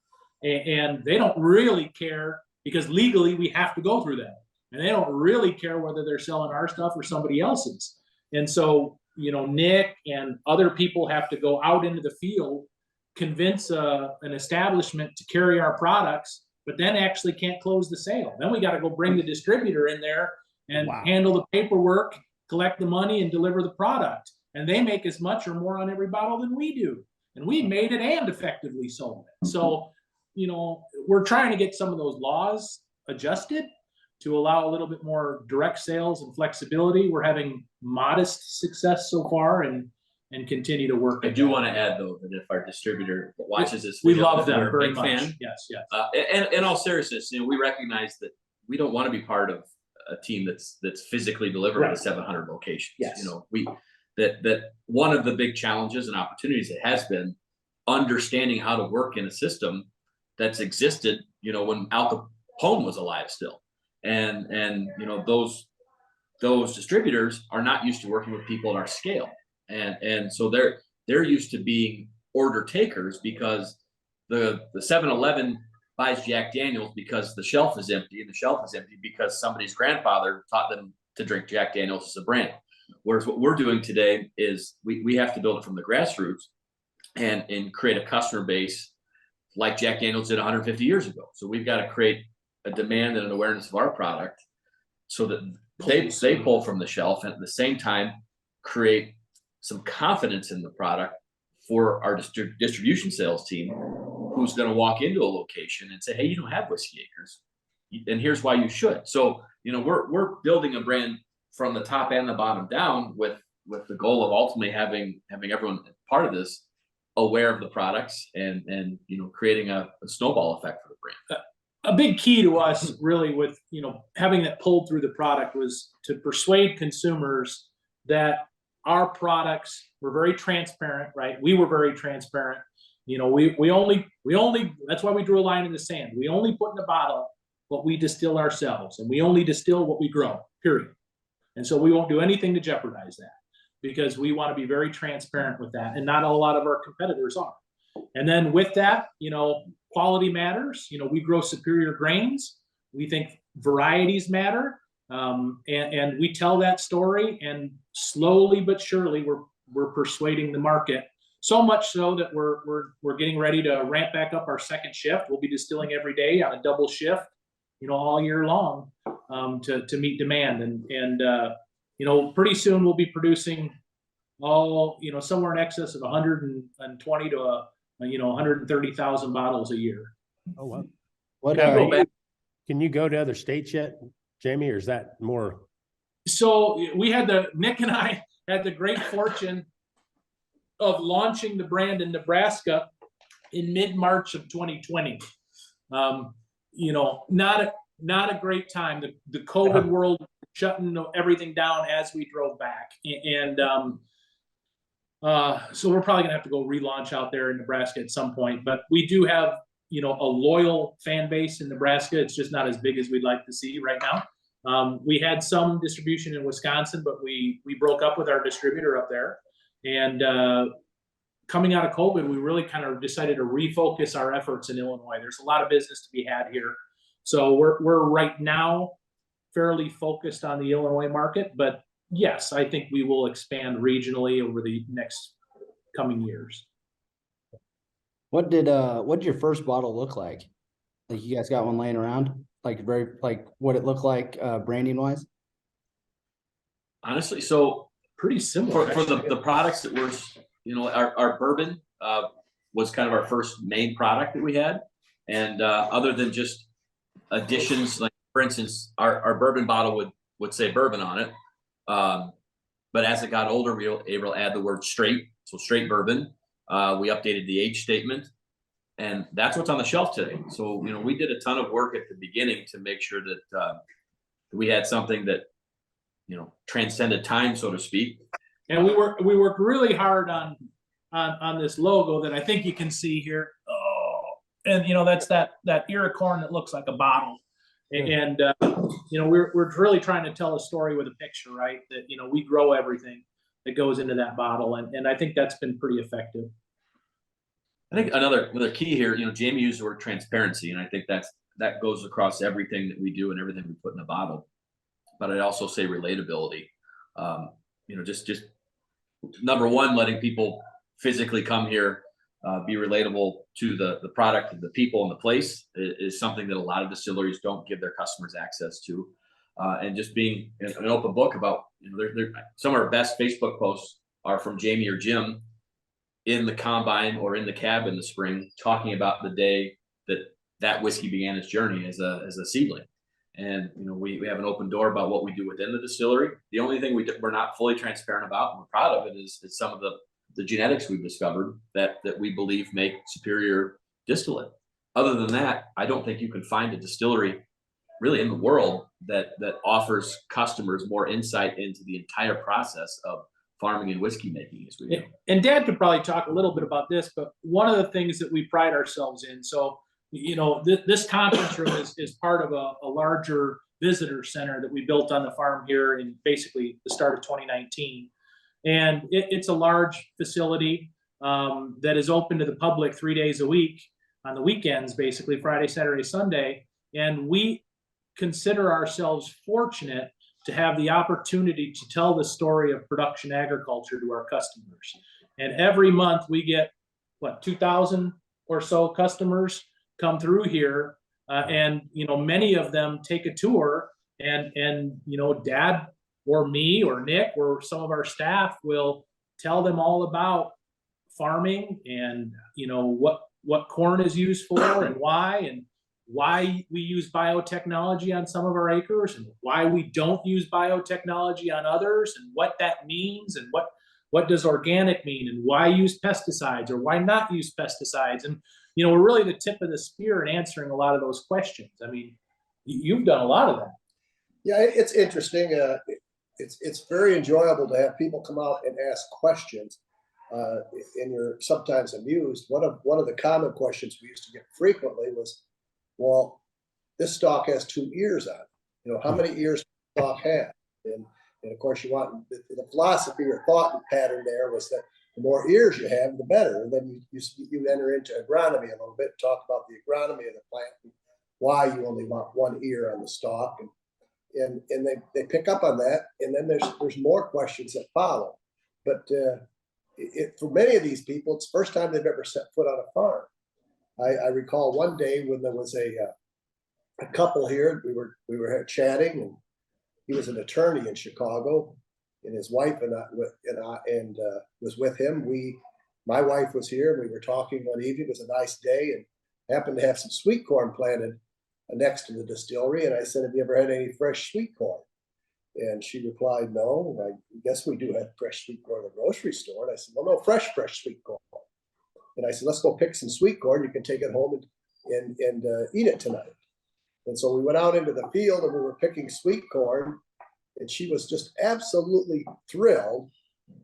And they don't really care because legally we have to go through that. And they don't really care whether they're selling our stuff or somebody else's. And so, Nick and other people have to go out into the field, convince an establishment to carry our products, but then actually can't close the sale. Then we got to go bring the distributor in there and handle the paperwork, collect the money, and deliver the product. And they make as much or more on every bottle than we do. And we made it and effectively sold it. So, we're trying to get some of those laws adjusted to allow a little bit more direct sales and flexibility. We're having modest success so far and continue to work. I do want to add though that if our distributor watches this, we love them we're a very big much. fan. Yes. And in all seriousness, we recognize that we don't want to be part of a team that's physically delivering to 700 locations. Yes. That one of the big challenges and opportunities it has been understanding how to work in a system that's existed, when Al Capone was alive still. And those distributors are not used to working with people at our scale. And so they're used to being order takers because the 7-Eleven buys Jack Daniels because the shelf is empty, and the shelf is empty because somebody's grandfather taught them to drink Jack Daniels as a brand. Whereas what we're doing today is we have to build it from the grassroots and create a customer base like Jack Daniels did 150 years ago. So we've got to create a demand and an awareness of our product so that they pull from the shelf, and at the same time create some confidence in the product for our distribution sales team, who's going to walk into a location and say, hey, you don't have Whiskey Acres, and here's why you should. So we're building a brand from the top and the bottom down with the goal of ultimately having everyone part of this aware of the products and creating a snowball effect for the brand. A big key to us really with, having that pulled through the product was to persuade consumers that our products were very transparent, right? We were very transparent. We only, that's why we drew a line in the sand. We only put in a bottle what we distill ourselves, and we only distill what we grow, period. And so we won't do anything to jeopardize that because we want to be very transparent with that. And not a lot of our competitors are. And then with that, quality matters. We grow superior grains. We think varieties matter. And we tell that story, and slowly but surely we're persuading the market. So much so that we're getting ready to ramp back up our second shift. We'll be distilling every day on a double shift, all year long, to meet demand. And pretty soon we'll be producing somewhere in excess of 120 to 130,000 bottles a year. Oh, wow. What Can you go to other states yet, Jamie, or is that more? So Nick and I had the great fortune of launching the brand in Nebraska in mid-March of 2020. Not a great time. The COVID world shutting everything down as we drove back. And so we're probably gonna have to go relaunch out there in Nebraska at some point, but we do have, a loyal fan base in Nebraska. It's just not as big as we'd like to see right now. We had some distribution in Wisconsin, but we broke up with our distributor up there. And coming out of COVID, we really kind of decided to refocus our efforts in Illinois. There's a lot of business to be had here. So we're right now fairly focused on the Illinois market, but yes, I think we will expand regionally over the next coming years. What did your first bottle look like? Like, you guys got one laying around? Like what it looked like branding wise? Honestly, so Pretty similar. for the products that were, our bourbon was kind of our first main product that we had. And other than just additions, like for instance, our bourbon bottle would say bourbon on it. But as it got older, we were able to add the word straight. So straight bourbon. We updated the age statement, and that's what's on the shelf today. So, we did a ton of work at the beginning to make sure that we had something that, transcended time, so to speak. And we worked really hard on this logo that I think you can see here. Oh, and that's that ear of corn that looks like a bottle. And we're really trying to tell a story with a picture, right? That, we grow everything that goes into that bottle. And I think that's been pretty effective. I think another key here, Jamie used the word transparency, and I think that goes across everything that we do and everything we put in the bottle. But I'd also say relatability. Just number one, letting people physically come here, be relatable to the product, the people, and the place is something that a lot of distilleries don't give their customers access to. And just being an open book about, some of our best Facebook posts are from Jamie or Jim in the combine or in the cab in the spring, talking about the day that whiskey began its journey as a seedling. And we have an open door about what we do within the distillery. The only thing we're not fully transparent about, and we're proud of it, is some of the genetics we've discovered that we believe make superior distillate. Other than that, I don't think you can find a distillery really in the world that offers customers more insight into the entire process of farming and whiskey making as we do. And Dad could probably talk a little bit about this, but one of the things that we pride ourselves in, so this conference room is part of a larger visitor center that we built on the farm here in basically the start of 2019. And it's a large facility that is open to the public 3 days a week on the weekends, basically Friday, Saturday, Sunday. And we consider ourselves fortunate to have the opportunity to tell the story of production agriculture to our customers. And every month we get 2,000 or so customers come through here, and many of them take a tour, and Dad or me or Nick or some of our staff will tell them all about farming and what corn is used for and why we use biotechnology on some of our acres and why we don't use biotechnology on others, and what that means, and what does organic mean, and why use pesticides or why not use pesticides. And we're really the tip of the spear in answering a lot of those questions. I mean, you've done a lot of that. Yeah, it's interesting. It's very enjoyable to have people come out and ask questions, and you're sometimes amused. One of the common questions we used to get frequently was, well, this stock has 2 ears on it. How many ears does the stock have? And of course, you want the philosophy or thought pattern there was that the more ears you have, the better. And then you enter into agronomy a little bit, talk about the agronomy of the plant, and why you only want 1 ear on the stalk, and they pick up on that. And then there's more questions that follow. But for many of these people, it's the first time they've ever set foot on a farm. I recall one day when there was a couple here. We were chatting, and he was an attorney in Chicago, and his wife and was with him. My wife was here, and we were talking one evening. It was a nice day, and happened to have some sweet corn planted next to the distillery. And I said, "Have you ever had any fresh sweet corn?" And she replied, "No, I guess we do have fresh sweet corn in the grocery store." And I said, "Well, no, fresh sweet corn." And I said, "Let's go pick some sweet corn. You can take it home and eat it tonight." And so we went out into the field, and we were picking sweet corn, and she was just absolutely thrilled.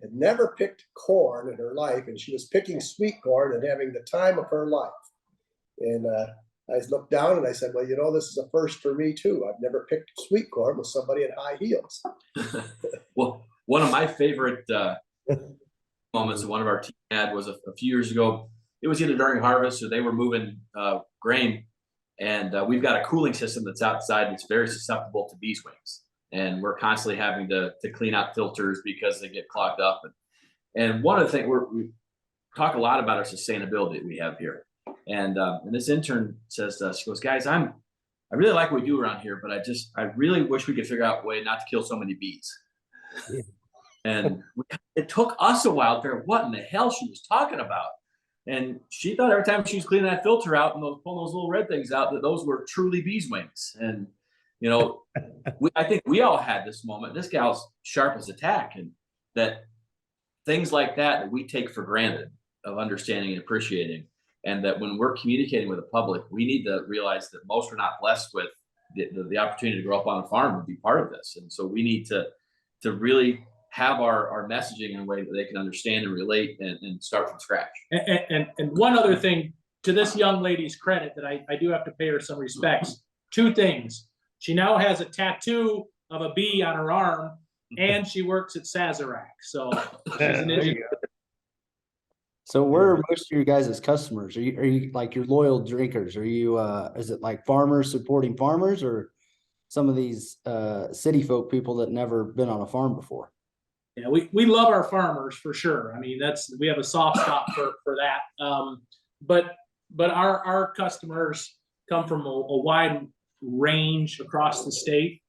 Had never picked corn in her life, and she was picking sweet corn and having the time of her life. And I looked down and I said, "Well, this is a first for me too. I've never picked sweet corn with somebody in high heels." Well, one of my favorite moments that one of our team had was a few years ago. It was either during harvest or they were moving grain, and we've got a cooling system that's outside that's very susceptible to bees' wings, and we're constantly having to clean out filters because they get clogged up. And one of the things we talk a lot about our sustainability that we have here, and this intern says to us, she goes, "Guys, I really like what we do around here, but I really wish we could figure out a way not to kill so many bees." Yeah. And it took us a while to figure out what in the hell she was talking about. And she thought every time she was cleaning that filter out and pulling those little red things out, that those were truly bees' wings. And, I think we all had this moment. This gal's sharp as a tack, and that things like that we take for granted of understanding and appreciating. And that when we're communicating with the public, we need to realize that most are not blessed with the opportunity to grow up on a farm and be part of this. And so we need to really have our messaging in a way that they can understand and relate and start from scratch. And one other thing, to this young lady's credit, that I do have to pay her some respects. 2 things. She now has a tattoo of a bee on her arm, and she works at Sazerac. So she's an There you engineer. So where are most of your guys' customers? Are you like your loyal drinkers? Are you is it like farmers supporting farmers, or some of these city folk people that never been on a farm before? Yeah, we love our farmers for sure. I mean, we have a soft spot for that. But our customers come from a wide range across the state.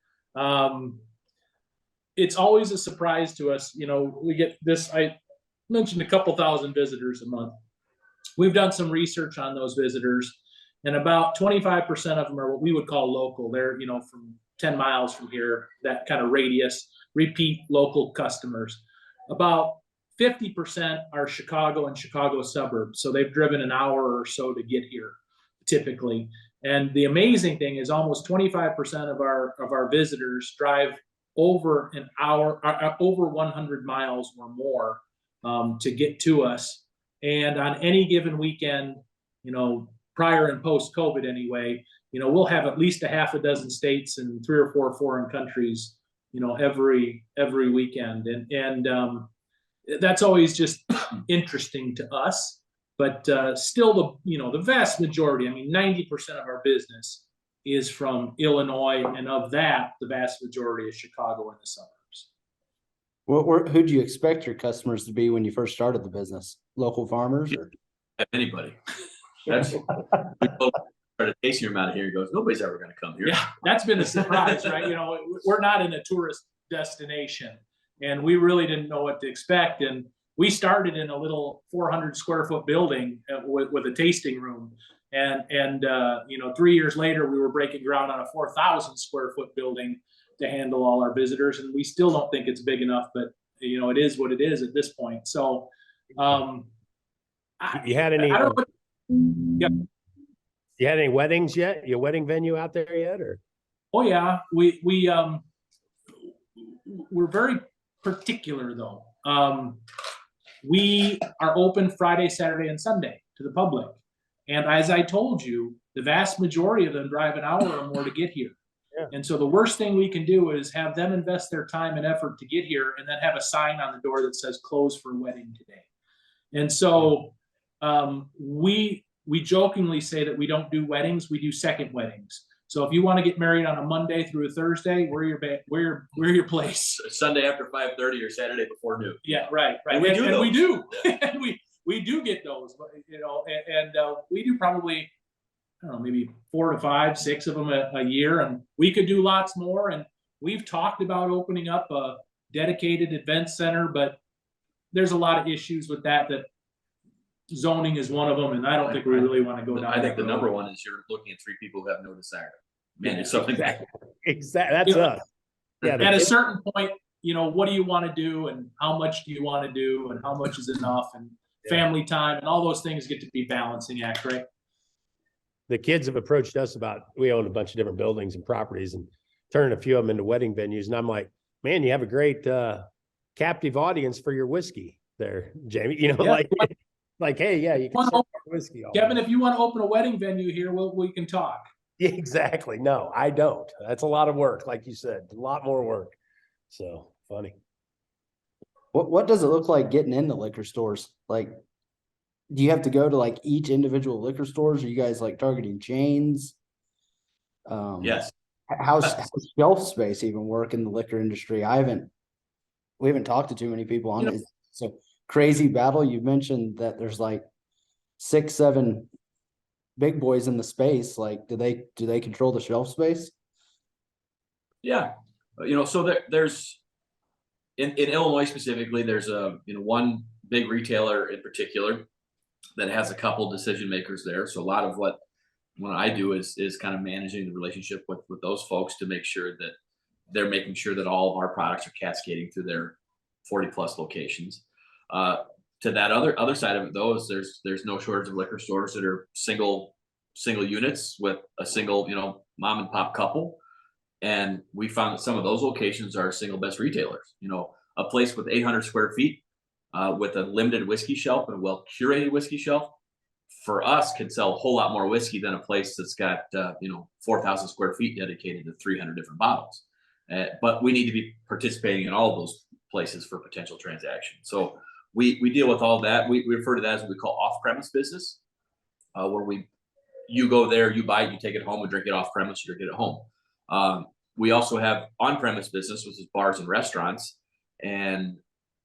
It's always a surprise to us. You know, we get this. I mentioned a couple thousand visitors a month. We've done some research on those visitors, and about 25% of them are what we would call local. They're, you know, from 10 miles from here, that kind of radius, repeat local customers. About 50% are Chicago and Chicago suburbs. So they've driven an hour or so to get here, typically. And the amazing thing is almost 25% of our visitors drive over an hour, over 100 miles or more to get to us. And on any given weekend, you know, prior and post COVID anyway, you know, we'll have at least a half a dozen states and 3 or 4 foreign countries, you know, every weekend. And that's always just interesting to us. But still, the vast majority, I mean, 90% of our business is from Illinois. And of that, the vast majority is Chicago and the suburbs. Who'd you expect your customers to be when you first started the business? Local farmers, or Anybody. That's we both started tasting him out of here. He goes, nobody's ever going to come here. Yeah, that's been a surprise, right? You know, we're not in a tourist destination, and we really didn't know what to expect. And we started in a little 400 square foot building with a tasting room. And 3 years later, we were breaking ground on a 4,000 square foot building to handle all our visitors. And we still don't think it's big enough, but you know, it is what it is at this point. So, You had any? I don't know. Yeah. You had any weddings yet? Your wedding venue out there yet, or? Oh yeah, we're very particular though. We are open Friday, Saturday, and Sunday to the public. And as I told you, the vast majority of them drive an hour or more to get here. Yeah. And so the worst thing we can do is have them invest their time and effort to get here and then have a sign on the door that says closed for wedding today. And so we jokingly say that we don't do weddings, we do second weddings. So if you want to get married on a Monday through a Thursday, we're your place. Sunday after 5:30 or Saturday before noon. Yeah, right. And we do and those. we do. And we do get those, you know, and we do probably, I don't know, maybe 4 to 5, 6 of them a year, and we could do lots more. And we've talked about opening up a dedicated event center, but there's a lot of issues with that zoning is one of them, and I don't think we really want to go down. I think the number one is you're looking at 3 people who have no desire to manage something. Exactly. That's us. Yeah. At a certain point, you know, what do you want to do, and how much do you want to do, and how much is enough, and family time, and all those things get to be balancing act, right? The kids have approached us we own a bunch of different buildings and properties and turning a few of them into wedding venues. And I'm like, man, you have a great captive audience for your whiskey there, Jamie. You know, like, hey, yeah, you can sell whiskey. Kevin, if you want to open a wedding venue here, we can talk. Yeah, exactly. No, I don't. That's a lot of work, like you said, a lot more work. So funny. what does it look like getting into liquor stores? Like, do you have to go to like each individual liquor stores? Are you guys like targeting chains? Yes. How's shelf space even work in the liquor industry? We haven't talked to too many people on it. It's a crazy battle. You mentioned that there's like 6, 7 big boys in the space. Like, do they control the shelf space? Yeah. You know, so there's in Illinois specifically, there's one big retailer in particular that has a couple decision makers there. So a lot of what I do is kind of managing the relationship with those folks to make sure that they're making sure that all of our products are cascading through their 40 plus locations. To that other side of it though, is there's no shortage of liquor stores that are single units with a single, mom and pop couple. And we found that some of those locations are single best retailers. You know, a place with 800 square feet with a limited whiskey shelf and a well curated whiskey shelf for us could sell a whole lot more whiskey than a place that's got 4,000 square feet dedicated to 300 different bottles. But we need to be participating in all of those places for potential transactions. So we deal with all that. We refer to that as what we call off-premise business, where you go there, you buy it, you take it home, and drink it off-premise, you drink it at home. We also have on-premise business, which is bars and restaurants, and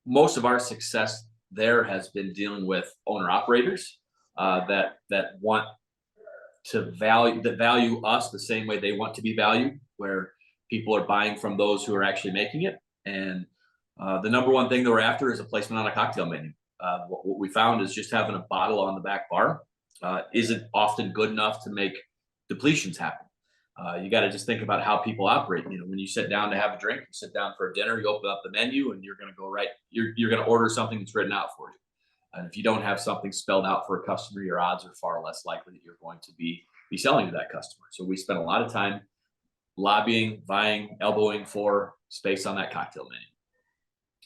most of our success there has been dealing with owner-operators that want to value us the same way they want to be valued, where people are buying from those who are actually making it. And the number one thing that we're after is a placement on a cocktail menu. What we found is just having a bottle on the back bar isn't often good enough to make depletions happen. You got to just think about how people operate. When you sit down to have a drink, you sit down for a dinner, you open up the menu, and you're going to go you're going to order something that's written out for you. And if you don't have something spelled out for a customer, your odds are far less likely that you're going to be selling to that customer. So we spend a lot of time lobbying, vying, elbowing for space on that cocktail menu.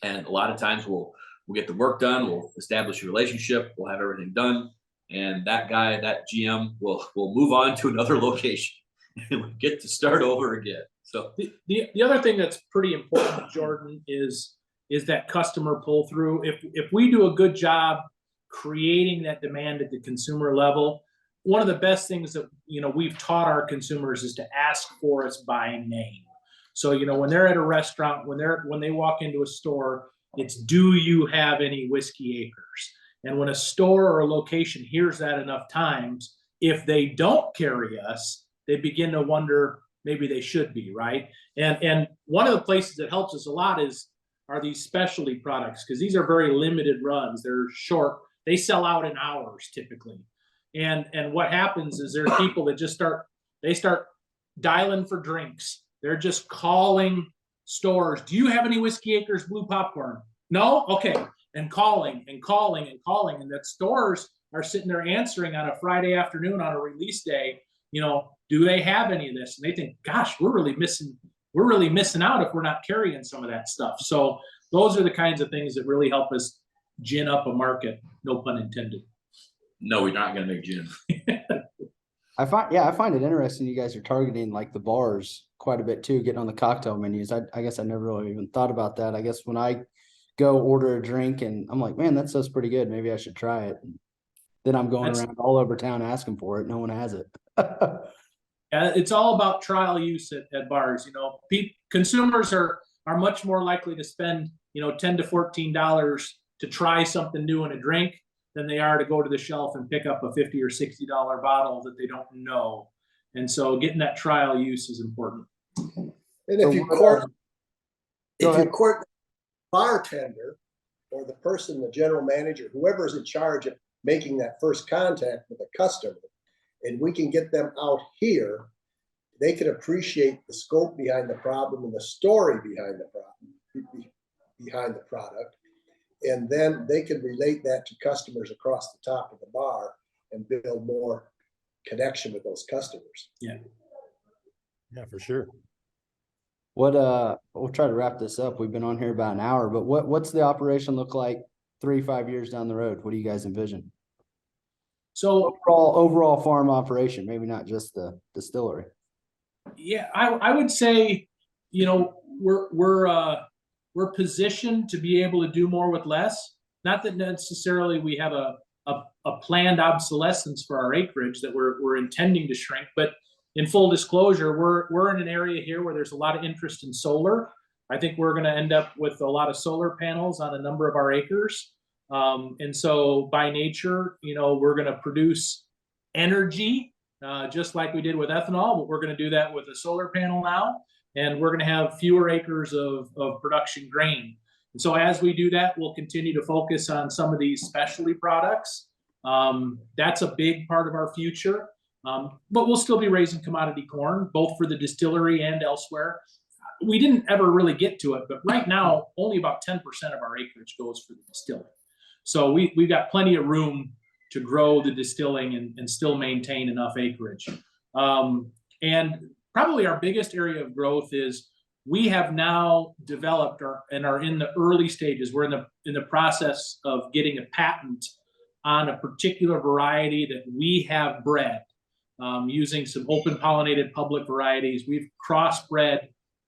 And a lot of times we'll get the work done, we'll establish a relationship, we'll have everything done, and that guy, that GM will move on to another location and we get to start over again. So the other thing that's pretty important, Jordan, is that customer pull through. If we do a good job creating that demand at the consumer level, one of the best things that we've taught our consumers is to ask for us by name. So when they're at a restaurant, when they walk into a store, it's, do you have any Whiskey Acres? And when a store or a location hears that enough times, if they don't carry us, they begin to wonder maybe they should be, right? And one of the places that helps us a lot are these specialty products, because these are very limited runs. They're short. They sell out in hours typically. And what happens is there's people that start dialing for drinks. They're just calling stores. Do you have any Whiskey Acres blue popcorn? No? Okay. And calling and calling and calling. And that stores are sitting there answering on a Friday afternoon on a release day, do they have any of this? And they think, gosh, we're really missing out if we're not carrying some of that stuff. So those are the kinds of things that really help us gin up a market, no pun intended. No, we're not going to make gin. I find it interesting you guys are targeting like the bars quite a bit too, getting on the cocktail menus. I guess I never really even thought about that. I guess when I go order a drink and I'm like, man, that stuff's pretty good, maybe I should try it. And then I'm going around all over town asking for it. No one has it. It's all about trial use at bars. Consumers are much more likely to spend $10 to $14 to try something new in a drink than they are to go to the shelf and pick up a $50 or $60 bottle that they don't know. And so getting that trial use is important. And if you court the bartender or the person, the general manager, whoever is in charge of making that first contact with a customer, and we can get them out here, they can appreciate the scope behind the problem and the story behind the problem, behind the product. And then they can relate that to customers across the top of the bar and build more connection with those customers. Yeah, for sure. We'll try to wrap this up. We've been on here about an hour, but what's the operation look like 3-5 years down the road? What do you guys envision? So overall farm operation, maybe not just the distillery. Yeah, I would say, we're positioned to be able to do more with less. Not that necessarily we have a planned obsolescence for our acreage that we're intending to shrink, but in full disclosure, we're in an area here where there's a lot of interest in solar. I think we're going to end up with a lot of solar panels on a number of our acres. And so by nature, we're going to produce energy just like we did with ethanol, but we're going to do that with a solar panel now. And we're going to have fewer acres of production grain. And so as we do that, we'll continue to focus on some of these specialty products. That's a big part of our future. But we'll still be raising commodity corn, both for the distillery and elsewhere. We didn't ever really get to it, but right now, only about 10% of our acreage goes for the distilling. So we've got plenty of room to grow the distilling and still maintain enough acreage. And probably our biggest area of growth is we have now developed and are in the early stages. We're in the process of getting a patent on a particular variety that we have bred, using some open pollinated public varieties. We've crossbred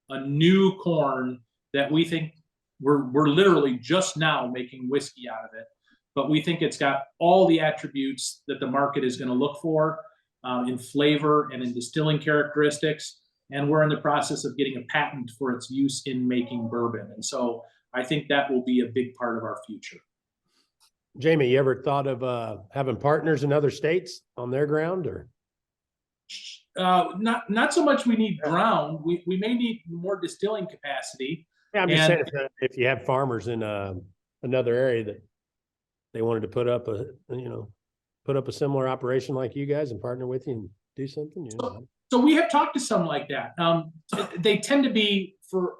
a new corn that we think we're literally just now making whiskey out of it, but we think it's got all the attributes that the market is going to look for in flavor and in distilling characteristics. And we're in the process of getting a patent for its use in making bourbon. And so I think that will be a big part of our future. Jamie, you ever thought of having partners in other states on their ground, or? Not so much we need ground. We may need more distilling capacity. Yeah, I'm just saying if you have farmers in another area that they wanted to put up a similar operation like you guys and partner with you and do something, you know. So we have talked to some like that. They tend to be, for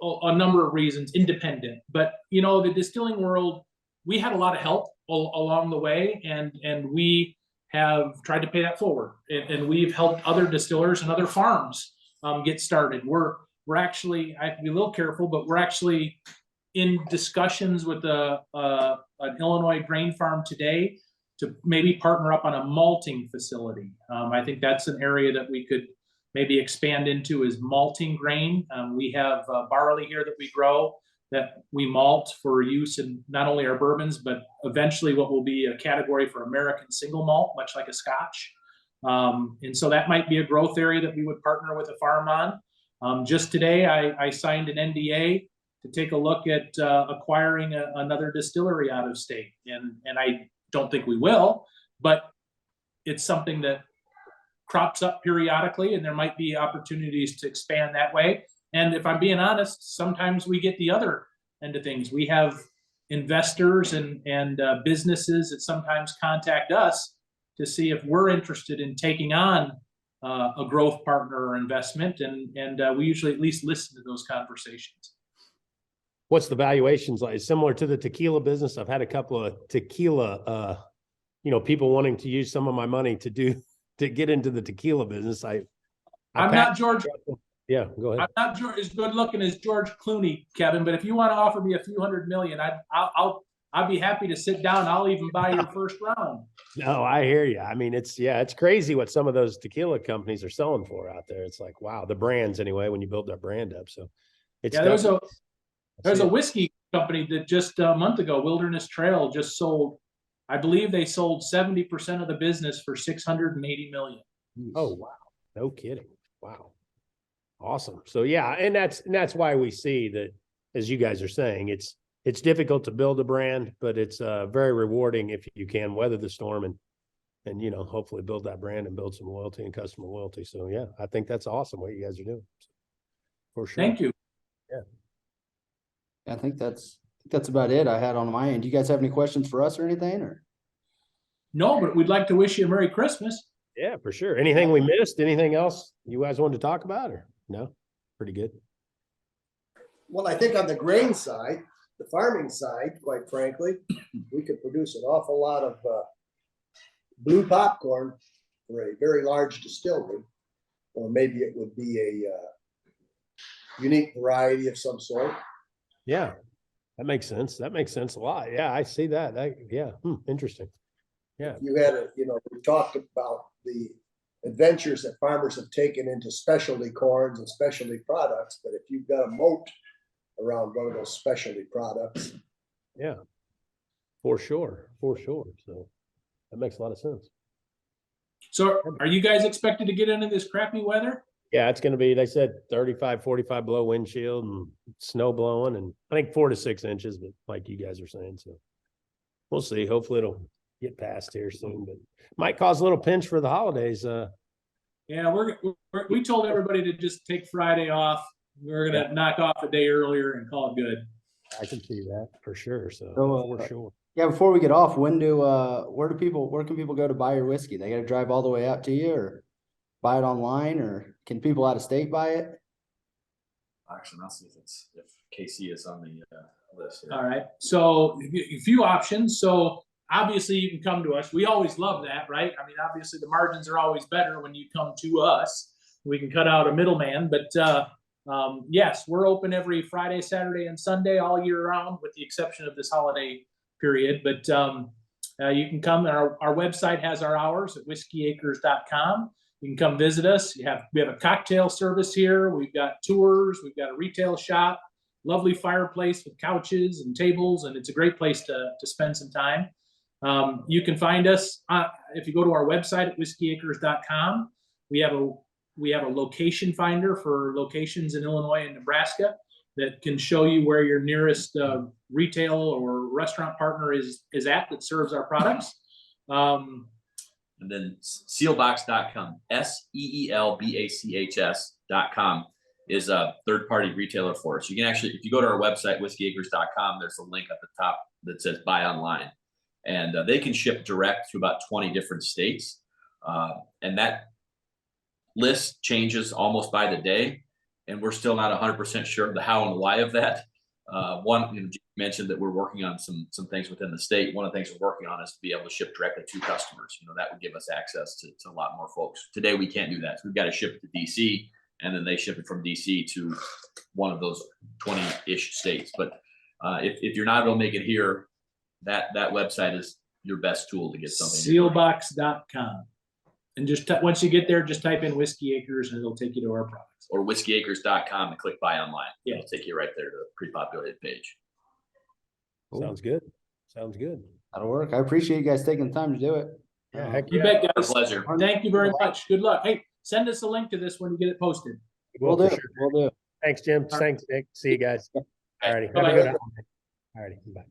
a number of reasons, independent. But you know, the distilling world, we had a lot of help along the way, and we have tried to pay that forward. And we've helped other distillers and other farms get started. We're actually, I have to be a little careful, but we're actually in discussions with an Illinois grain farm today to maybe partner up on a malting facility. I think that's an area that we could maybe expand into, is malting grain. We have barley here that we grow, that we malt for use in not only our bourbons, but eventually what will be a category for American single malt, much like a Scotch. And so that might be a growth area that we would partner with a farm on. Just today, I signed an NDA to take a look at acquiring another distillery out of state. And I don't think we will, but it's something that crops up periodically, and there might be opportunities to expand that way. And if I'm being honest, sometimes we get the other end of things. We have investors and businesses that sometimes contact us to see if we're interested in taking on a growth partner or investment, and we usually at least listen to those conversations. What's the valuations like? Similar to the tequila business? I've had a couple of tequila, people wanting to use some of my money to get into the tequila business. I'm not George. Yeah, go ahead. I'm not as good looking as George Clooney, Kevin, but if you want to offer me a few $100 million, I'll be happy to sit down. I'll even buy your first round. No, I hear you. I mean, it's crazy what some of those tequila companies are selling for out there. It's like, wow, the brands anyway, when you build that brand up. So it's there's a whiskey company that just a month ago, Wilderness Trail, just sold, I believe they sold 70% of the business for $680 million. Oh, wow. No kidding. Wow. Awesome. So yeah, and that's why we see that, as you guys are saying, it's difficult to build a brand, but it's very rewarding if you can weather the storm and hopefully build that brand and build some loyalty and customer loyalty. So yeah, I think that's awesome what you guys are doing. For sure. Thank you. Yeah. I think that's about it I had on my end. Do you guys have any questions for us or anything? Or no, but we'd like to wish you a Merry Christmas. Yeah, for sure. Anything we missed? Anything else you guys wanted to talk about, or no? Pretty good. Well, I think on the grain side, the farming side, quite frankly, we could produce an awful lot of blue popcorn for a very large distillery, or maybe it would be a unique variety of some sort. Yeah, that makes sense. That makes sense a lot. Yeah, I see that. Interesting. Yeah. You had we talked about the adventures that farmers have taken into specialty corns and specialty products, but if you've got a moat around one of those specialty products. Yeah, for sure. So that makes a lot of sense. So are you guys expected to get into this crappy weather? Yeah, it's going to be, they said 35, 45 below windshield and snow blowing, and I think 4 to 6 inches, but like you guys are saying, so we'll see. Hopefully it'll get past here soon, but might cause a little pinch for the holidays. Yeah, we told everybody to just take Friday off. We're going to knock off a day earlier and call it good. I can see that for sure. So for sure. Yeah, before we get off, where can people go to buy your whiskey? They got to drive all the way out to you, or buy it online, or can people out of state buy it? Actually, I'll see if KC is on the list here. All right. So a few options. So obviously you can come to us. We always love that, right? I mean, obviously the margins are always better when you come to us. We can cut out a middleman, but yes, we're open every Friday, Saturday, and Sunday all year round, with the exception of this holiday period. But You can come. Our website has our hours at whiskeyacres.com. You can come visit us. We have a cocktail service here. We've got tours. We've got a retail shop, lovely fireplace with couches and tables, and it's a great place to spend some time. You can find us if you go to our website at whiskeyacres.com. We have a location finder for locations in Illinois and Nebraska that can show you where your nearest retail or restaurant partner is at that serves our products. And then sealbox.com, SEELBACHS.com is a third-party retailer for us. You can actually, if you go to our website, whiskeyacres.com, there's a link at the top that says buy online. And they can ship direct to about 20 different states. And that list changes almost by the day. And we're still not 100% sure of the how and the why of that. One, you mentioned that we're working on some things within the state. One of the things we're working on is to be able to ship directly to customers. That would give us access to a lot more folks. Today, we can't do that. So we've got to ship it to DC, and then they ship it from DC to one of those 20-ish states. But if you're not able to make it here, that website is your best tool to get something. Sealbox.com. And just once you get there, just type in Whiskey Acres and it'll take you to our products. Or whiskeyacres.com and click buy online. Yeah. It'll take you right there to the pre-populated page. Sounds good. Sounds good. That'll work. I appreciate you guys taking the time to do it. Yeah, heck You yeah. bet, Our guys. pleasure. Thank you very much. Good luck. Hey, send us a link to this when you get it posted. We'll for do. sure. We'll do. Thanks, Jim. Thanks, Nick. See you guys. All righty. Have a Bye-bye. good holiday. All righty. Bye.